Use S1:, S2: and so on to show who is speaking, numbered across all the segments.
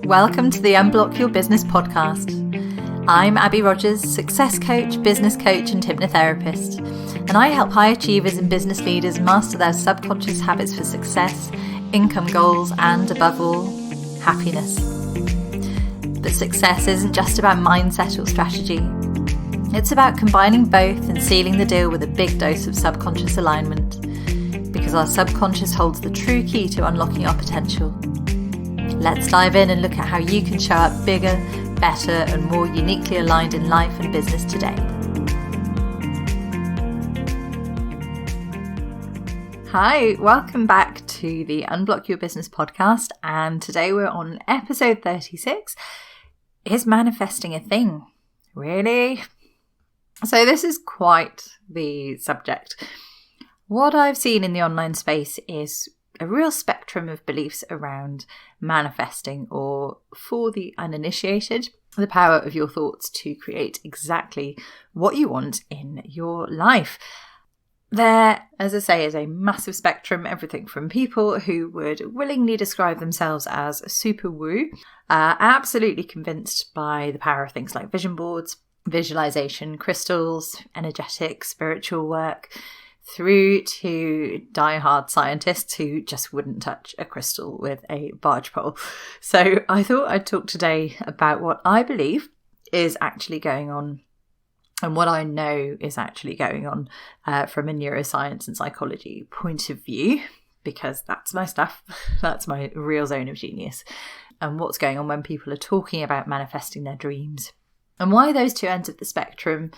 S1: Welcome to the Unblock Your Business podcast. I'm Abby Rogers, success coach, business coach and hypnotherapist, and I help high achievers and business leaders master their subconscious habits for success, income goals and, above all, happiness. But success isn't just about mindset or strategy. It's about combining both and sealing the deal with a big dose of subconscious alignment, because our subconscious holds the true key to unlocking our potential. Let's dive in and look at how you can show up bigger, better and more uniquely aligned in life and business today. Hi, welcome back to the Unblock Your Business podcast, and today we're on episode 36. Is manifesting a thing? Really? So this is quite the subject. What I've seen in the online space is a real spectrum of beliefs around manifesting, or for the uninitiated, the power of your thoughts to create exactly what you want in your life. There, as I say, is a massive spectrum, everything from people who would willingly describe themselves as super woo, absolutely convinced by the power of things like vision boards, visualization, crystals, energetic, spiritual work, through to die-hard scientists who just wouldn't touch a crystal with a barge pole. So I thought I'd talk today about what I believe is actually going on and what I know is actually going on from a neuroscience and psychology point of view, because that's my stuff. That's my real zone of genius. And what's going on when people are talking about manifesting their dreams, and why those two ends of the spectrum,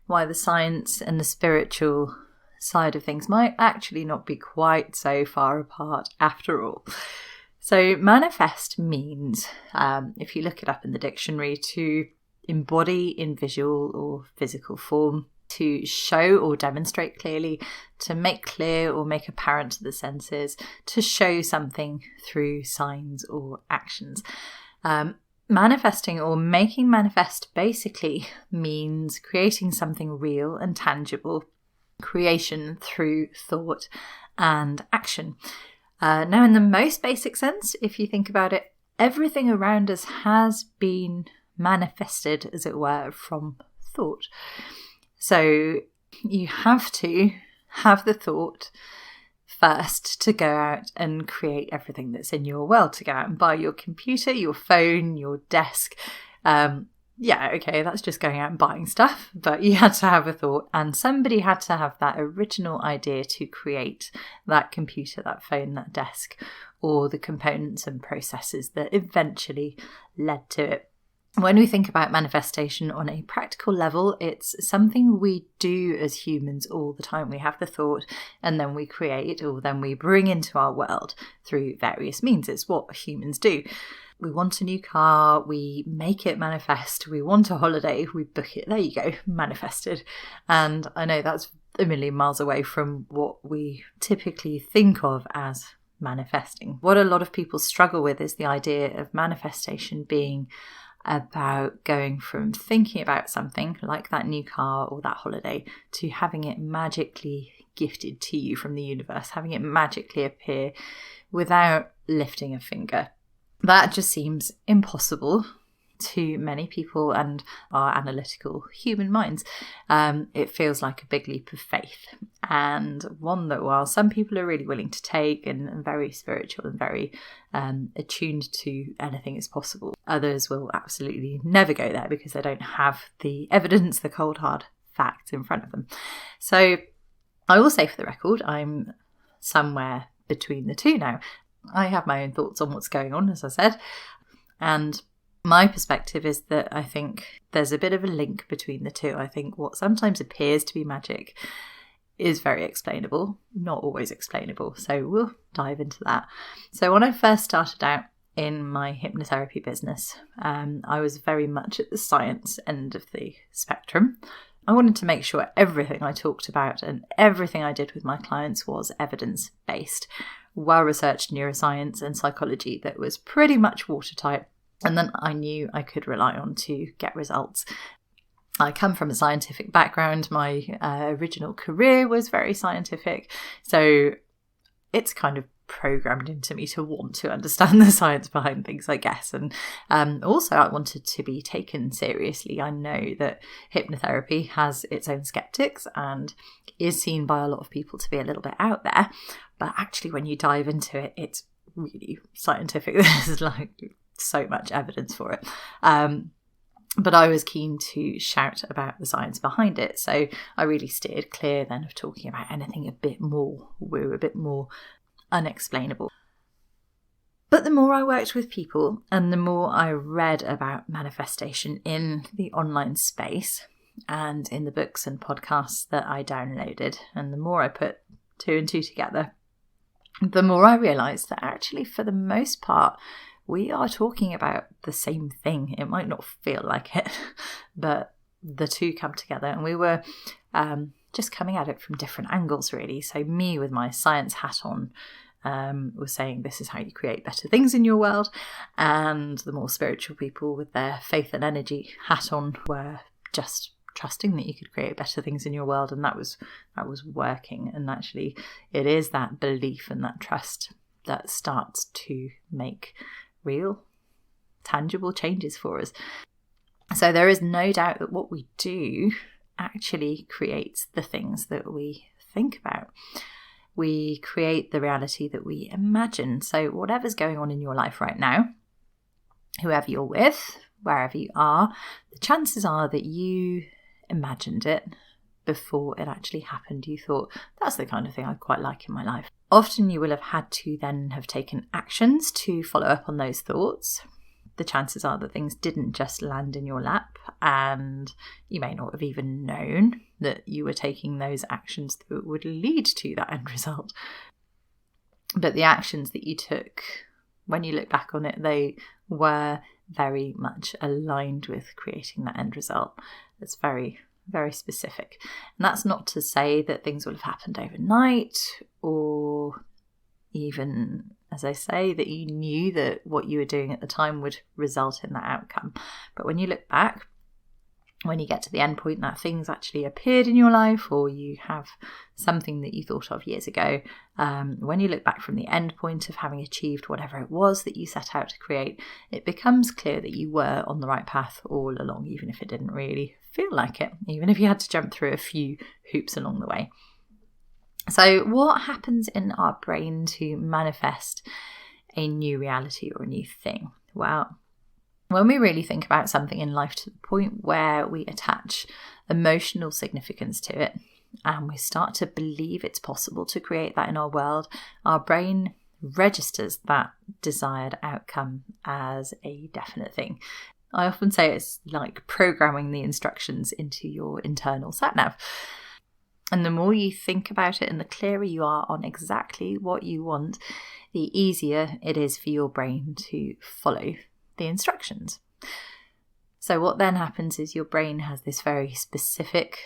S1: why the science and the spiritual side of things might actually not be quite so far apart after all. So manifest means, if you look it up in the dictionary, to embody in visual or physical form, to show or demonstrate clearly, to make clear or make apparent to the senses, to show something through signs or actions. Manifesting or making manifest basically means creating something real and tangible, creation through thought and action. Now, in the most basic sense, if you think about it, everything around us has been manifested, as it were, from thought. So you have to have the thought first to go out and create everything that's in your world, to go out and buy your computer, your phone, your desk. Yeah, okay, that's just going out and buying stuff, but you had to have a thought, and somebody had to have that original idea to create that computer, that phone, that desk, or the components and processes that eventually led to it. When we think about manifestation on a practical level, it's something we do as humans all the time. We have the thought and then we create, or then we bring into our world through various means. It's what humans do. We want a new car, we make it manifest. We want a holiday, we book it. There you go, manifested. And I know that's a million miles away from what we typically think of as manifesting. What a lot of people struggle with is the idea of manifestation being about going from thinking about something like that new car or that holiday to having it magically gifted to you from the universe, having it magically appear without lifting a finger. That just seems impossible to many people and our analytical human minds. It feels like a big leap of faith, and one that, while some people are really willing to take and very spiritual and very attuned to anything is possible, others will absolutely never go there because they don't have the evidence, the cold hard facts in front of them. So I will say, for the record, I'm somewhere between the two now. I have my own thoughts on what's going on, as I said, and my perspective is that I think there's a bit of a link between the two. I think what sometimes appears to be magic is very explainable, not always explainable. So we'll dive into that. So when I first started out in my hypnotherapy business, I was very much at the science end of the spectrum. I wanted to make sure everything I talked about and everything I did with my clients was evidence-based, well-researched neuroscience and psychology that was pretty much watertight, and then I knew I could rely on to get results. I come from a scientific background. My original career was very scientific, so it's kind of programmed into me to want to understand the science behind things, I guess. And also I wanted to be taken seriously. I know that hypnotherapy has its own skeptics and is seen by a lot of people to be a little bit out there, but actually when you dive into it, it's really scientific. There's like so much evidence for it. But I was keen to shout about the science behind it, so I really steered clear then of talking about anything a bit more woo, a bit more unexplainable. But the more I worked with people and the more I read about manifestation in the online space and in the books and podcasts that I downloaded, and the more I put two and two together, the more I realised that actually for the most part we are talking about the same thing. It might not feel like it, but the two come together, and we were just coming at it from different angles, really. So me with my science hat on was saying this is how you create better things in your world, and the more spiritual people with their faith and energy hat on were just trusting that you could create better things in your world, and that was working. And actually it is that belief and that trust that starts to make real tangible changes for us. So there is no doubt that what we do actually creates the things that we think about. We create the reality that we imagine. So whatever's going on in your life right now, whoever you're with, wherever you are, the chances are that you imagined it before it actually happened. You thought, that's the kind of thing I'd quite like in my life. Often you will have had to then have taken actions to follow up on those thoughts. The chances are that things didn't just land in your lap, and you may not have even known that you were taking those actions that would lead to that end result. But the actions that you took, when you look back on it, they were very much aligned with creating that end result. It's very, very specific. And that's not to say that things will have happened overnight, or even, as I say, that you knew that what you were doing at the time would result in that outcome. But when you look back, when you get to the end point that things actually appeared in your life, or you have something that you thought of years ago, when you look back from the end point of having achieved whatever it was that you set out to create, it becomes clear that you were on the right path all along, even if it didn't really feel like it, even if you had to jump through a few hoops along the way. So what happens in our brain to manifest a new reality or a new thing? Well, when we really think about something in life to the point where we attach emotional significance to it, and we start to believe it's possible to create that in our world, our brain registers that desired outcome as a definite thing. I often say it's like programming the instructions into your internal sat-nav. And the more you think about it and the clearer you are on exactly what you want, the easier it is for your brain to follow the instructions. So what then happens is your brain has this very specific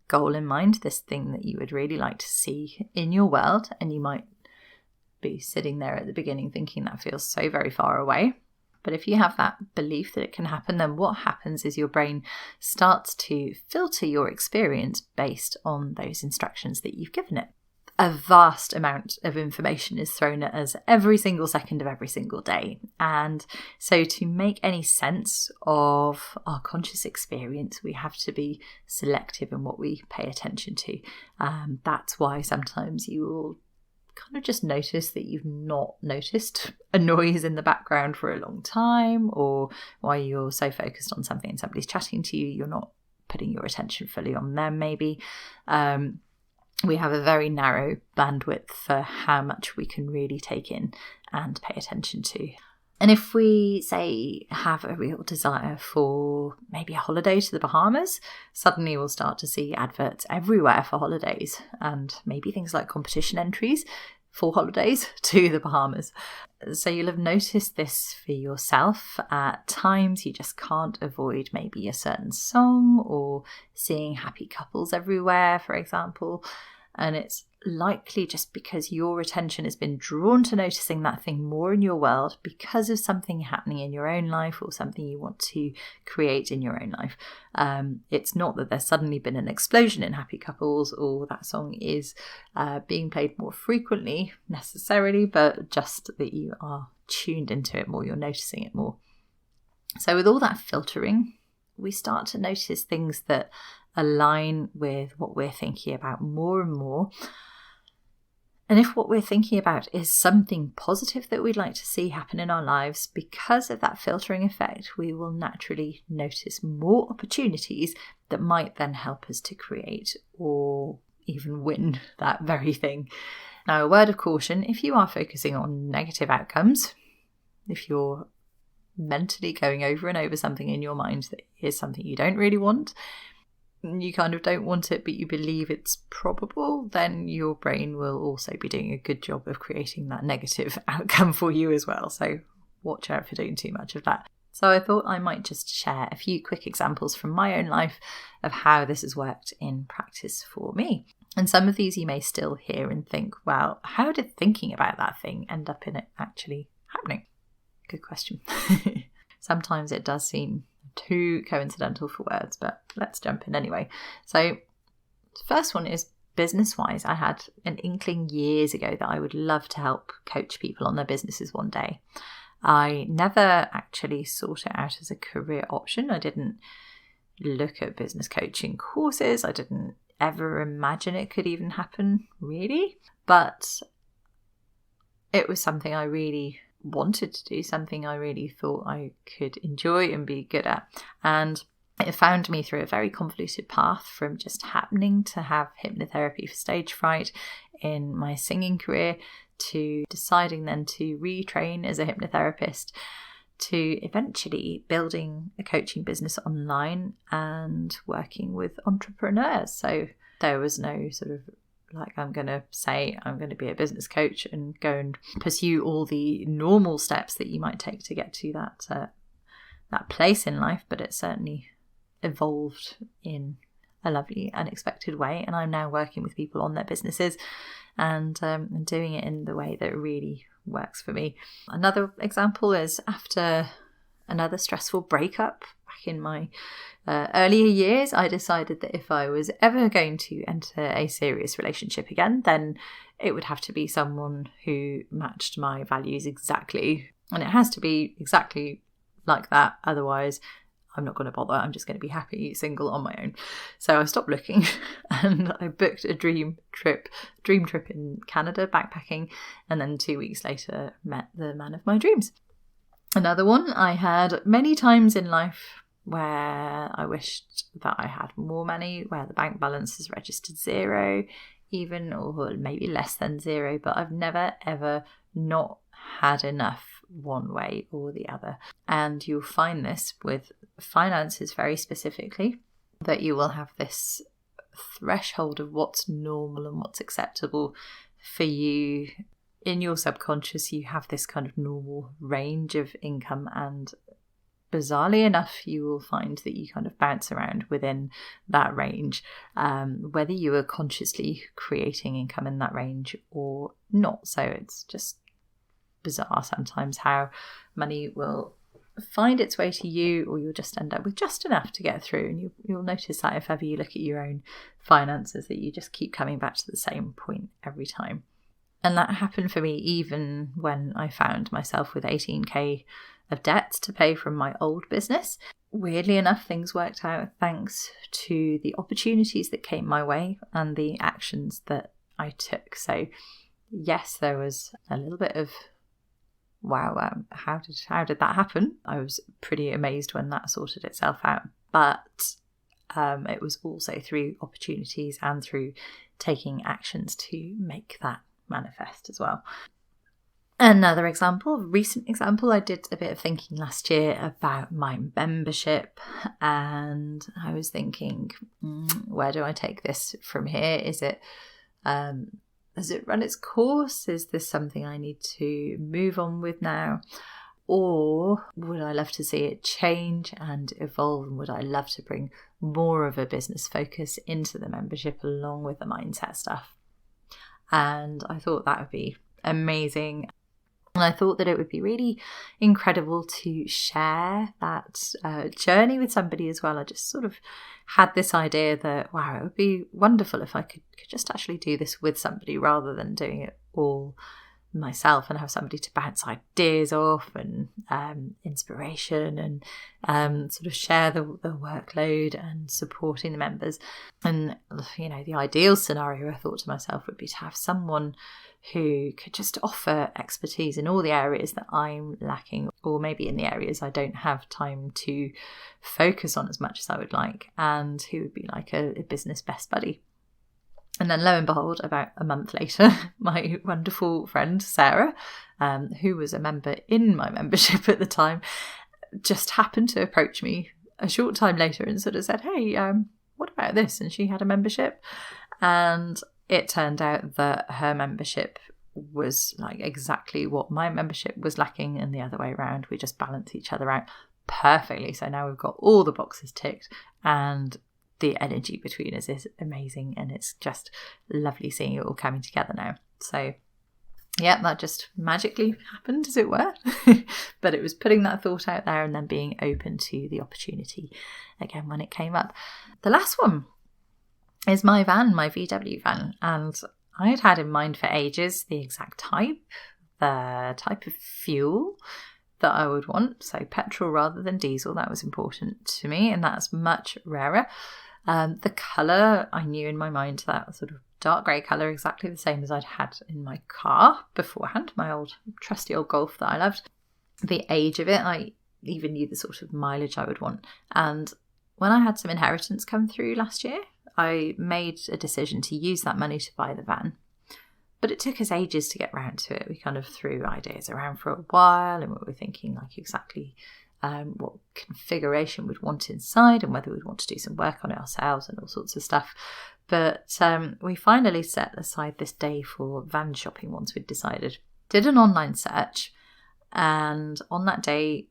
S1: goal in mind, this thing that you would really like to see in your world, and you might be sitting there at the beginning thinking that feels so very far away. But if you have that belief that it can happen, then what happens is your brain starts to filter your experience based on those instructions that you've given it. A vast amount of information is thrown at us every single second of every single day. And so to make any sense of our conscious experience, we have to be selective in what we pay attention to. That's why sometimes you will kind of just notice that you've not noticed a noise in the background for a long time, or why you're so focused on something and somebody's chatting to you, you're not putting your attention fully on them maybe. We have a very narrow bandwidth for how much we can really take in and pay attention to. And if we, say, have a real desire for maybe a holiday to the Bahamas, suddenly we'll start to see adverts everywhere for holidays, and maybe things like competition entries for holidays to the Bahamas. So you'll have noticed this for yourself. At times you just can't avoid maybe a certain song, or seeing happy couples everywhere, for example. And it's likely just because your attention has been drawn to noticing that thing more in your world because of something happening in your own life or something you want to create in your own life. It's not that there's suddenly been an explosion in happy couples or that song is being played more frequently necessarily, but just that you are tuned into it more, you're noticing it more. So with all that filtering, we start to notice things that align with what we're thinking about more and more. And if what we're thinking about is something positive that we'd like to see happen in our lives, because of that filtering effect, we will naturally notice more opportunities that might then help us to create or even win that very thing. Now, a word of caution, if you are focusing on negative outcomes, if you're mentally going over and over something in your mind that is something you don't really want, you kind of don't want it, but you believe it's probable, then your brain will also be doing a good job of creating that negative outcome for you as well. So watch out for doing too much of that. So I thought I might just share a few quick examples from my own life of how this has worked in practice for me. And some of these you may still hear and think, well, how did thinking about that thing end up in it actually happening? Good question. Sometimes it does seem too coincidental for words, but let's jump in anyway. So the first one is business-wise. I had an inkling years ago that I would love to help coach people on their businesses one day. I never actually sought it out as a career option. I didn't look at business coaching courses. I didn't ever imagine it could even happen, really. But it was something I really wanted to do, something I really thought I could enjoy and be good at. And it found me through a very convoluted path from just happening to have hypnotherapy for stage fright in my singing career to deciding then to retrain as a hypnotherapist to eventually building a coaching business online and working with entrepreneurs. So there was no sort of like, I'm going to say I'm going to be a business coach and go and pursue all the normal steps that you might take to get to that place in life. But it certainly evolved in a lovely, unexpected way. And I'm now working with people on their businesses and doing it in the way that really works for me. Another example is after another stressful breakup back in my earlier years, I decided that if I was ever going to enter a serious relationship again, then it would have to be someone who matched my values exactly. And it has to be exactly like that. Otherwise, I'm not going to bother. I'm just going to be happy single on my own. So I stopped looking and I booked a dream trip in Canada, backpacking. And then 2 weeks later, met the man of my dreams. Another one I had many times in life where I wished that I had more money, where the bank balance is registered zero, even, or maybe less than zero, but I've never ever not had enough one way or the other. And you'll find this with finances very specifically, that you will have this threshold of what's normal and what's acceptable for you. In your subconscious, you have this kind of normal range of income, and bizarrely enough, you will find that you kind of bounce around within that range, whether you are consciously creating income in that range or not. So it's just bizarre sometimes how money will find its way to you, or you'll just end up with just enough to get through. And you'll notice that if ever you look at your own finances, that you just keep coming back to the same point every time. And that happened for me even when I found myself with 18k of debt to pay from my old business. Weirdly enough, things worked out thanks to the opportunities that came my way and the actions that I took. So yes, there was a little bit of wow, how did that happen? I was pretty amazed when that sorted itself out. But it was also through opportunities and through taking actions to make that manifest as well. Another example, recent example, I did a bit of thinking last year about my membership, and I was thinking, where do I take this from here? Is it has it run its course? Is this something I need to move on with now? Or would I love to see it change and evolve? And would I love to bring more of a business focus into the membership along with the mindset stuff? And I thought that would be amazing. And I thought that it would be really incredible to share that journey with somebody as well. I just sort of had this idea that, wow, it would be wonderful if I could just actually do this with somebody rather than doing it all myself, and have somebody to bounce ideas off and inspiration, and sort of share the workload and supporting the members. And, you know, the ideal scenario, I thought to myself, would be to have someone who could just offer expertise in all the areas that I'm lacking, or maybe in the areas I don't have time to focus on as much as I would like, and who would be like a business best buddy. And then lo and behold, about a month later, my wonderful friend Sarah, who was a member in my membership at the time, just happened to approach me a short time later and sort of said, hey, what about this? And she had a membership. And it turned out that her membership was like exactly what my membership was lacking, and the other way around. We just balance each other out perfectly. So now we've got all the boxes ticked, and the energy between us is amazing, and it's just lovely seeing it all coming together now. So yeah, that just magically happened, as it were. But it was putting that thought out there and then being open to the opportunity again when it came up. The last one is my van, my VW van. And I had in mind for ages the exact type, the type of fuel that I would want. So petrol rather than diesel, that was important to me, and that's much rarer. The colour, I knew in my mind that sort of dark grey colour, exactly the same as I'd had in my car beforehand, my old trusty old Golf that I loved. The age of it, I even knew the sort of mileage I would want. And when I had some inheritance come through last year, I made a decision to use that money to buy the van. But it took us ages to get round to it. We kind of threw ideas around for a while, and we were thinking like exactly what configuration we'd want inside, and whether we'd want to do some work on it ourselves and all sorts of stuff. But we finally set aside this day for van shopping once we'd decided. Did an online search, and on that day,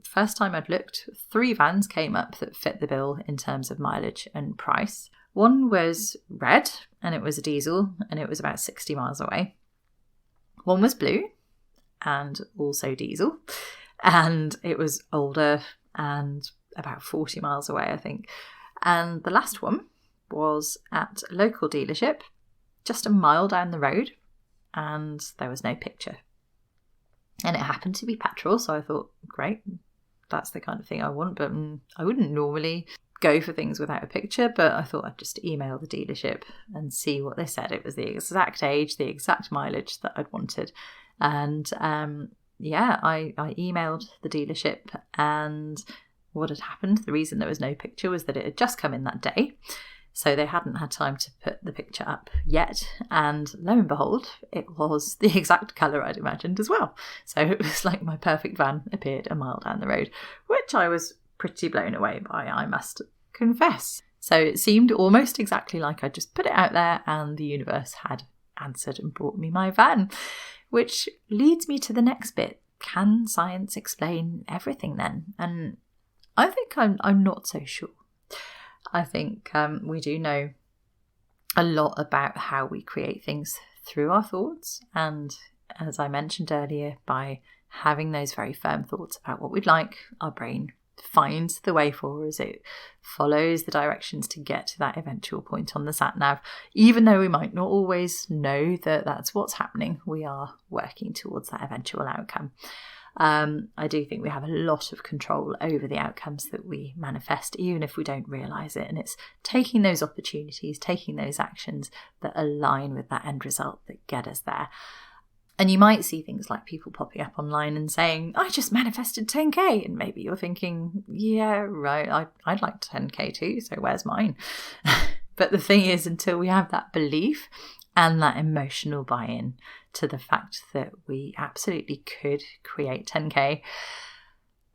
S1: first time I'd looked, 3 vans came up that fit the bill in terms of mileage and price. One was red, and it was a diesel, and it was about 60 miles away. One was blue, and also diesel, and it was older and about 40 miles away, I think. And the last one was at a local dealership, just a mile down the road, and there was no picture. And it happened to be petrol, so I thought, great, that's the kind of thing I want, but I wouldn't normally go for things without a picture, but I thought I'd just email the dealership and see what they said. It was the exact age, the exact mileage that I'd wanted. And I emailed the dealership, and what had happened, the reason there was no picture was that it had just come in that day. So they hadn't had time to put the picture up yet. And lo and behold, it was the exact colour I'd imagined as well. So it was like my perfect van appeared a mile down the road, which I was pretty blown away by, I must confess. So it seemed almost exactly like I just put it out there and the universe had answered and brought me my van. Which leads me to the next bit. Can science explain everything then? And I think I'm not so sure. I think we do know a lot about how we create things through our thoughts. And as I mentioned earlier, by having those very firm thoughts about what we'd like, our brain finds the way for us. It follows the directions to get to that eventual point on the sat-nav. Even though we might not always know that that's what's happening, we are working towards that eventual outcome. I do think we have a lot of control over the outcomes that we manifest, even if we don't realise it. And it's taking those opportunities, taking those actions that align with that end result that get us there. And you might see things like people popping up online and saying, I just manifested 10k. And maybe you're thinking, yeah, right, I'd like 10k too, so where's mine? But the thing is, until we have that belief and that emotional buy-in to the fact that we absolutely could create 10k,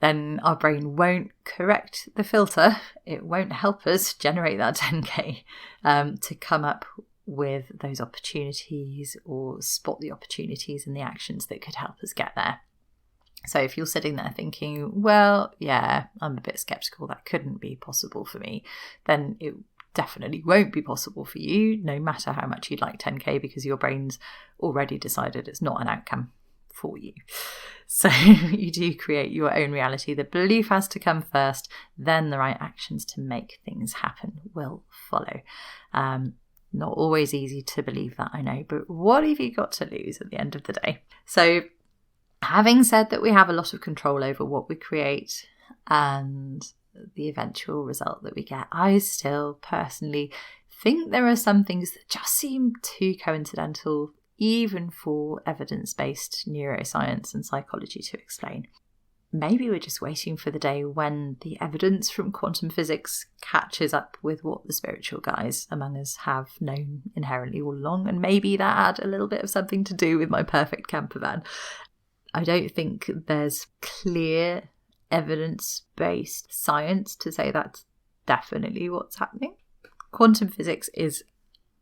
S1: then our brain won't correct the filter. It won't help us generate that 10k to come up with those opportunities or spot the opportunities and the actions that could help us get there. So if you're sitting there thinking, well, yeah, I'm a bit skeptical, that couldn't be possible for me, then it definitely won't be possible for you, no matter how much you'd like 10k, because your brain's already decided it's not an outcome for you. So you do create your own reality. The belief has to come first, then the right actions to make things happen will follow. Not always easy to believe that, I know, but what have you got to lose at the end of the day? So having said that we have a lot of control over what we create and the eventual result that we get, I still personally think there are some things that just seem too coincidental, even for evidence-based neuroscience and psychology to explain. Maybe we're just waiting for the day when the evidence from quantum physics catches up with what the spiritual guys among us have known inherently all along, and maybe that had a little bit of something to do with my perfect camper van. I don't think there's clear evidence-based science to say that's definitely what's happening. Quantum physics is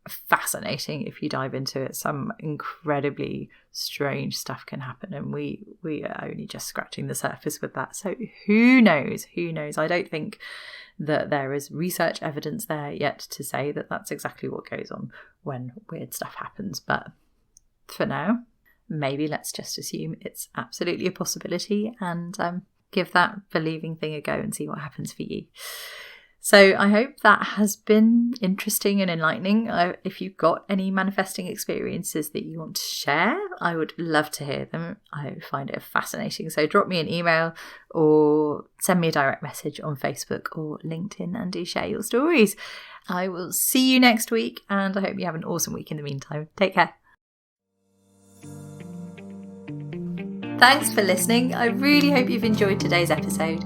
S1: fascinating if you dive into it. Some incredibly strange stuff can happen, and we are only just scratching the surface with that. So who knows? I don't think that there is research evidence there yet to say that that's exactly what goes on when weird stuff happens. But for now, maybe let's just assume it's absolutely a possibility and give that believing thing a go and see what happens for you. So I hope that has been interesting and enlightening. If you've got any manifesting experiences that you want to share, I would love to hear them. I find it fascinating. So drop me an email or send me a direct message on Facebook or LinkedIn and do share your stories. I will see you next week, and I hope you have an awesome week in the meantime. Take care. Thanks for listening. I really hope you've enjoyed today's episode.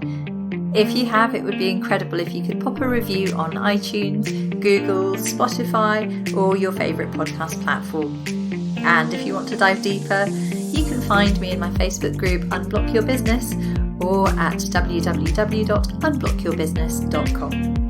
S1: If you have, it would be incredible if you could pop a review on iTunes, Google, Spotify, or your favourite podcast platform. And if you want to dive deeper, you can find me in my Facebook group Unblock Your Business or at www.unblockyourbusiness.com.